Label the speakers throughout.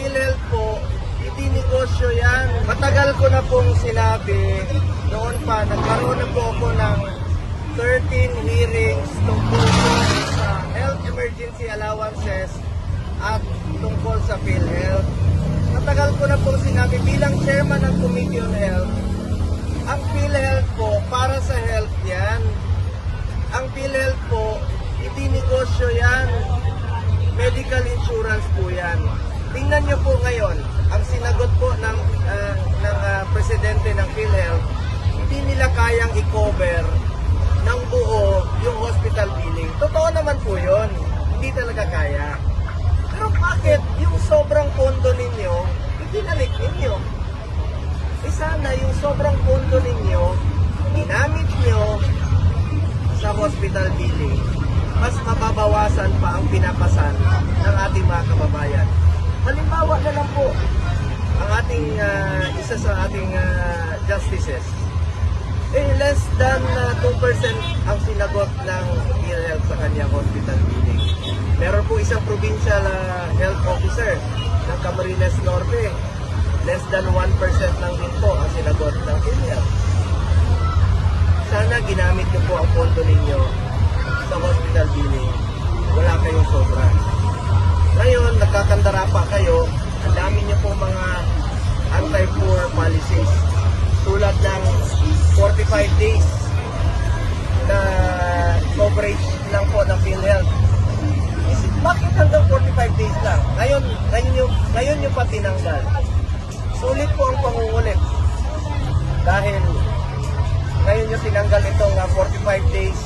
Speaker 1: PhilHealth po, hindi negosyo yan. Matagal ko na pong sinabi, noon pa, nagkaroon na po ako ng 13 hearings tungkol po sa health emergency allowances at tungkol sa PhilHealth. Matagal ko na pong sinabi bilang chairman ng Committee on Health, ang PhilHealth po, para sa health yan. Ang PhilHealth po, hindi negosyo yan. Medical insurance po yan. Tingnan nyo po ngayon, ang sinagot po ng presidente ng PhilHealth, hindi nila kayang i-cover ng buo yung hospital billing. Totoo naman po yun. Hindi talaga kaya. Pero bakit yung sobrang pondo ninyo, ibinalik ninyo? Sana yung sobrang pondo ninyo, ginamit nyo sa hospital billing, mas mababawasan pa ang pinapasan ng ating mga kababayan. Halimbawa na lang po, ang ating isa sa ating justices, less than 2% ang sinagot ng PhilHealth sa kanyang hospital billing. Meron po isang provincial health officer ng Camarines Norte, less than 1% lang din po ang sinagot ng PhilHealth. Sana ginamit niyo po ang pondo ninyo sa hospital billing. Wala kayong sobra. Ngayon, nagkakandara pa kayo, ang dami niyo po mga anti-poor policies tulad ng 45 days na coverage lang po ng PhilHealth. Bakit hanggang 45 days lang? Ngayon yung pa tinanggal. Sulit po ang pangungulit. Dahil ngayon yung tinanggal itong 45 days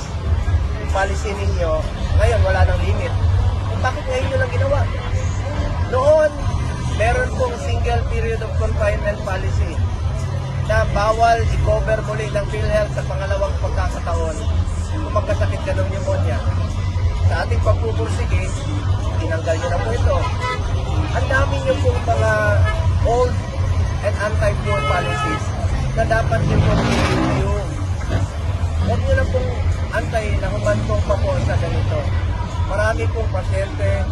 Speaker 1: policy ninyo, ngayon wala nang limit. Bakit ngayon nyo lang ginawa? Noon, meron pong single period of confinement policy na bawal i-cover muli ng PhilHealth sa pangalawang pagkakataon kung magkasakit ka ng pneumonia. Sa ating pagpupursige, tinanggal nyo na po ito. Ang dami nyo pong mga old and anti-poor policies na dapat nyo pong i-review. Huwag nyo na pong antay na humantong pa po sa ganito. Marami pong pasyente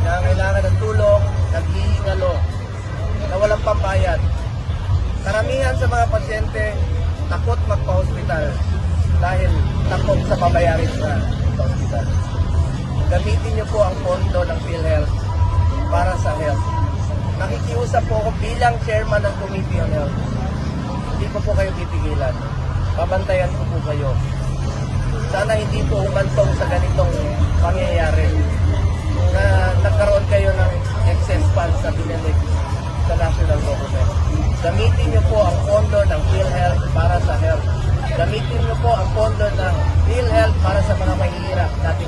Speaker 1: na kailangan ng tulong, naghihingalo, na walang pambayad. Karamihan sa mga pasyente takot magpa-hospital dahil takot sa babayarin sa hospital. Gamitin niyo po ang pondo ng PhilHealth para sa health. Nakikiusap po ako bilang chairman ng Committee on Health. Hindi po kayo pipigilan. Babantayan ko po kayo. Sana hindi po umantong sa ganitong pangyayari na nagkaroon kayo ng excess funds sa binilig sa national government. Gamitin niyo po ang pondo ng PhilHealth para sa health. Gamitin niyo po ang pondo ng PhilHealth para sa mga mahihirap natin